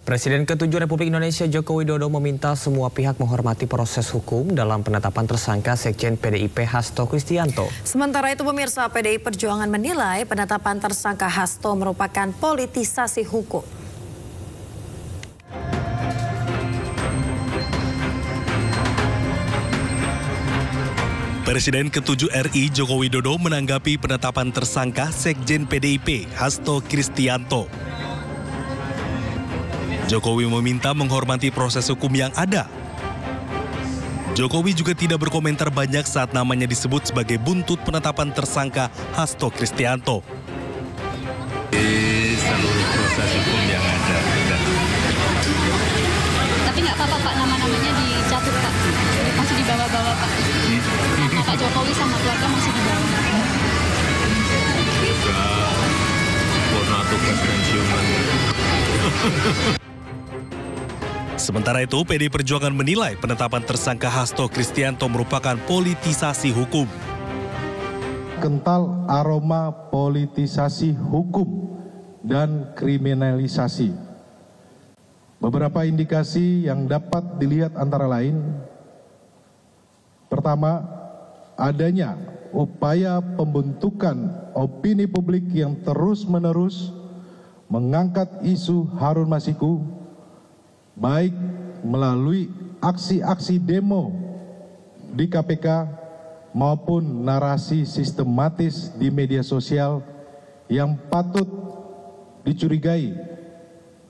Presiden ke-7 Republik Indonesia Joko Widodo meminta semua pihak menghormati proses hukum dalam penetapan tersangka Sekjen PDIP Hasto Kristianto. Sementara itu pemirsa, PDI Perjuangan menilai penetapan tersangka Hasto merupakan politisasi hukum. Presiden ke-7 RI Joko Widodo menanggapi penetapan tersangka Sekjen PDIP Hasto Kristianto. Jokowi meminta menghormati proses hukum yang ada. Jokowi juga tidak berkomentar banyak saat namanya disebut sebagai buntut penetapan tersangka Hasto Kristianto. Seluruh proses hukum yang ada. Tapi nggak apa-apa Pak, nama-namanya dicatut Pak, masih dibawa-bawa Pak. Nama Pak Jokowi sama keluarga masih dibawa. Juga Fornato pensiunan. Sementara itu, PDI Perjuangan menilai penetapan tersangka Hasto Kristianto merupakan politisasi hukum. Kental aroma politisasi hukum dan kriminalisasi. Beberapa indikasi yang dapat dilihat antara lain: pertama, adanya upaya pembentukan opini publik yang terus-menerus mengangkat isu Harun Masiku, baik melalui aksi-aksi demo di KPK maupun narasi sistematis di media sosial yang patut dicurigai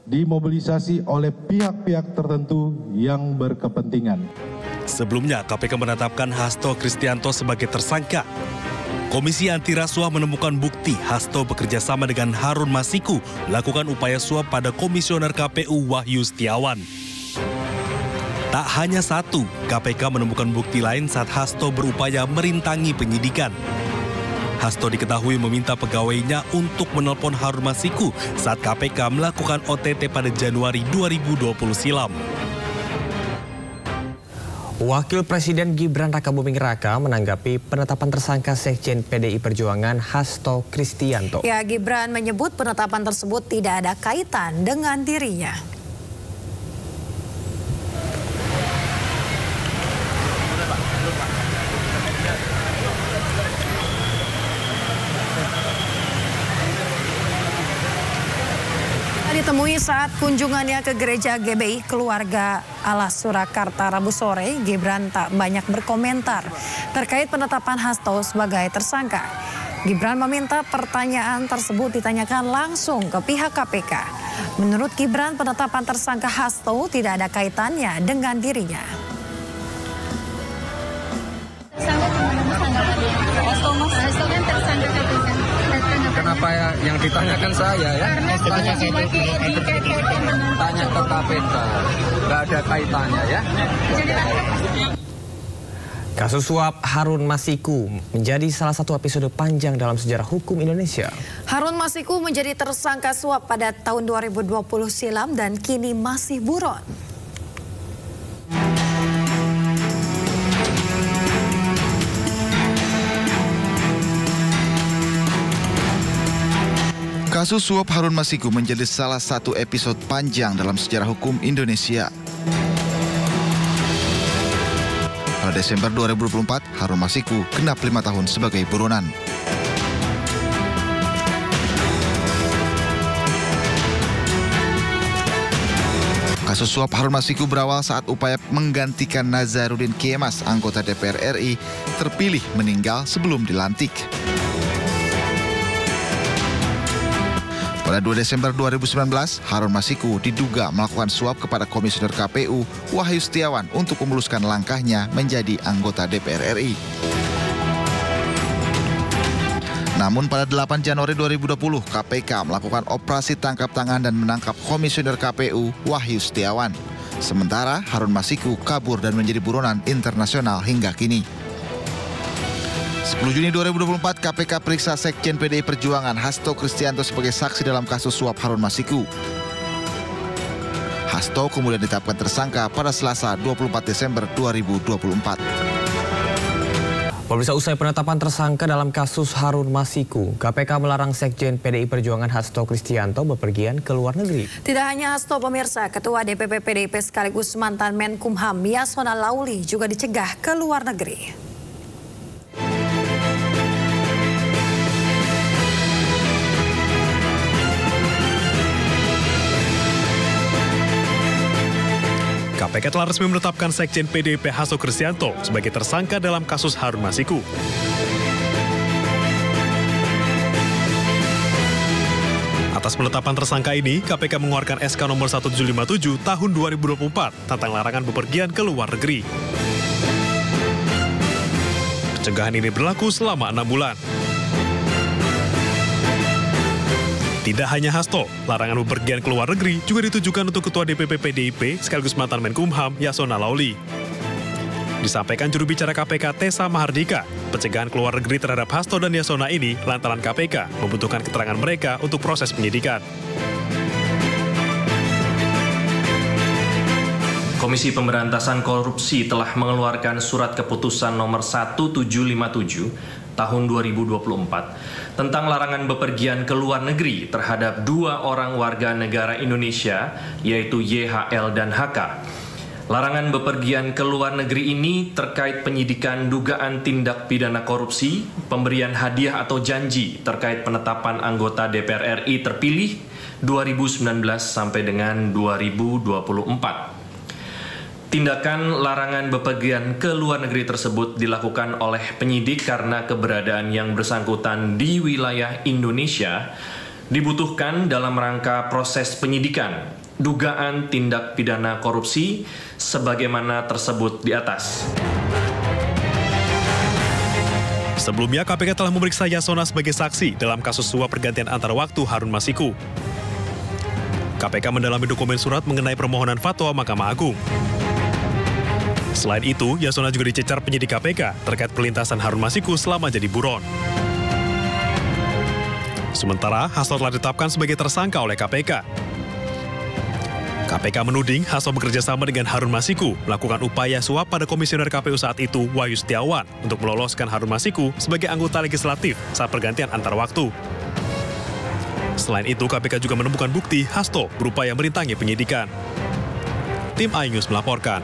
dimobilisasi oleh pihak-pihak tertentu yang berkepentingan. Sebelumnya, KPK menetapkan Hasto Kristianto sebagai tersangka. Komisi Anti Rasuah menemukan bukti Hasto bekerja sama dengan Harun Masiku melakukan upaya suap pada Komisioner KPU Wahyu Setiawan. Tak hanya satu, KPK menemukan bukti lain saat Hasto berupaya merintangi penyidikan. Hasto diketahui meminta pegawainya untuk menelpon Harun Masiku saat KPK melakukan OTT pada Januari 2020 silam. Wakil Presiden Gibran Rakabuming Raka menanggapi penetapan tersangka Sekjen PDI Perjuangan Hasto Kristianto. Ya, Gibran menyebut penetapan tersebut tidak ada kaitan dengan dirinya. Ditemui saat kunjungannya ke gereja GBI Keluarga Allah Surakarta Rabu sore, Gibran tak banyak berkomentar terkait penetapan Hasto sebagai tersangka. Gibran meminta pertanyaan tersebut ditanyakan langsung ke pihak KPK. Menurut Gibran, penetapan tersangka Hasto tidak ada kaitannya dengan dirinya. Hasto kan tersangka KPK. Kenapa ya yang ditanyakan saya ya? Karena sebagai Tanya ke KPK, nggak ada kaitannya ya? Kasus suap Harun Masiku menjadi salah satu episode panjang dalam sejarah hukum Indonesia. Harun Masiku menjadi tersangka suap pada tahun 2020 silam dan kini masih buron. Kasus suap Harun Masiku menjadi salah satu episode panjang dalam sejarah hukum Indonesia. Pada Desember 2024, Harun Masiku genap 5 tahun sebagai buronan. Kasus suap Harun Masiku berawal saat upaya menggantikan Nazarudin Kemas, anggota DPR RI, terpilih meninggal sebelum dilantik. Pada 2 Desember 2019, Harun Masiku diduga melakukan suap kepada Komisioner KPU Wahyu Setiawan untuk memuluskan langkahnya menjadi anggota DPR RI. Namun pada 8 Januari 2020, KPK melakukan operasi tangkap tangan dan menangkap Komisioner KPU Wahyu Setiawan. Sementara Harun Masiku kabur dan menjadi buronan internasional hingga kini. 10 Juni 2024, KPK periksa Sekjen PDI Perjuangan Hasto Kristianto sebagai saksi dalam kasus suap Harun Masiku. Hasto kemudian ditetapkan tersangka pada Selasa 24 Desember 2024. Pemirsa, usai penetapan tersangka dalam kasus Harun Masiku, KPK melarang Sekjen PDI Perjuangan Hasto Kristianto bepergian ke luar negeri. Tidak hanya Hasto, pemirsa, Ketua DPP PDIP sekaligus mantan Menkumham Yasona Lauli juga dicegah ke luar negeri. KPK telah resmi menetapkan Sekjen PDIP Hasto Kristianto sebagai tersangka dalam kasus Harun Masiku. Atas penetapan tersangka ini, KPK mengeluarkan SK nomor 1757 tahun 2024 tentang larangan bepergian ke luar negeri. Pencegahan ini berlaku selama 6 bulan. Tidak hanya Hasto, larangan bepergian ke luar negeri juga ditujukan untuk Ketua DPP PDIP sekaligus mantan Menkumham Yasona Lauli. Disampaikan juru bicara KPK Tessa Mahardika, pencegahan ke luar negeri terhadap Hasto dan Yasona ini lantaran KPK membutuhkan keterangan mereka untuk proses penyidikan. Komisi Pemberantasan Korupsi telah mengeluarkan surat keputusan nomor 1757 tahun 2024 tentang larangan bepergian ke luar negeri terhadap 2 orang warga negara Indonesia, yaitu YHL dan HK. Larangan bepergian ke luar negeri ini terkait penyidikan dugaan tindak pidana korupsi, pemberian hadiah atau janji terkait penetapan anggota DPR RI terpilih 2019 sampai dengan 2024. Tindakan larangan bepergian ke luar negeri tersebut dilakukan oleh penyidik karena keberadaan yang bersangkutan di wilayah Indonesia dibutuhkan dalam rangka proses penyidikan dugaan tindak pidana korupsi sebagaimana tersebut di atas. Sebelumnya, KPK telah memeriksa Yasona sebagai saksi dalam kasus suap pergantian antar waktu Harun Masiku. KPK mendalami dokumen surat mengenai permohonan fatwa Mahkamah Agung. Selain itu, Yasona juga dicecar penyidik KPK terkait perlintasan Harun Masiku selama jadi buron. Sementara, Hasto telah ditetapkan sebagai tersangka oleh KPK. KPK menuding Hasto bekerja sama dengan Harun Masiku melakukan upaya suap pada komisioner KPU saat itu, Wahyu Setiawan, untuk meloloskan Harun Masiku sebagai anggota legislatif saat pergantian antar waktu. Selain itu, KPK juga menemukan bukti Hasto berupaya merintangi penyidikan. Tim iNews melaporkan.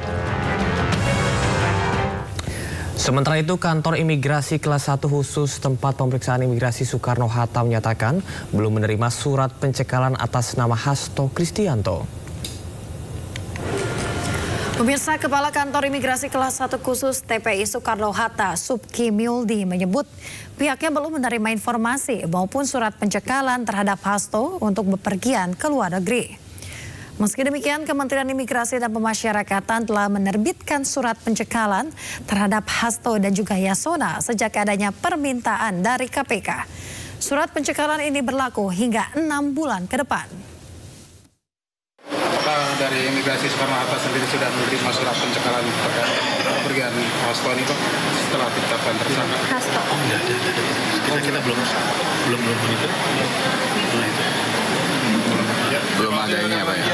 Sementara itu, Kantor Imigrasi Kelas 1 khusus tempat pemeriksaan imigrasi Soekarno-Hatta menyatakan belum menerima surat pencekalan atas nama Hasto Kristianto. Pemirsa, Kepala Kantor Imigrasi Kelas 1 khusus TPI Soekarno-Hatta, Subki Mildi, menyebut pihaknya belum menerima informasi maupun surat pencekalan terhadap Hasto untuk bepergian ke luar negeri. Meski demikian, Kementerian Imigrasi dan Pemasyarakatan telah menerbitkan surat pencekalan terhadap Hasto dan juga Yasona sejak adanya permintaan dari KPK. Surat pencekalan ini berlaku hingga 6 bulan ke depan. Apakah dari Imigrasi Soekarno-Hatta sendiri sudah menerima surat pencekalan terkait kepergian Hasto ini, Pak, setelah ditetapkan tersangka? Hasto. Oh, enggak ada. Kita belum itu. Belum ada ini apa ya?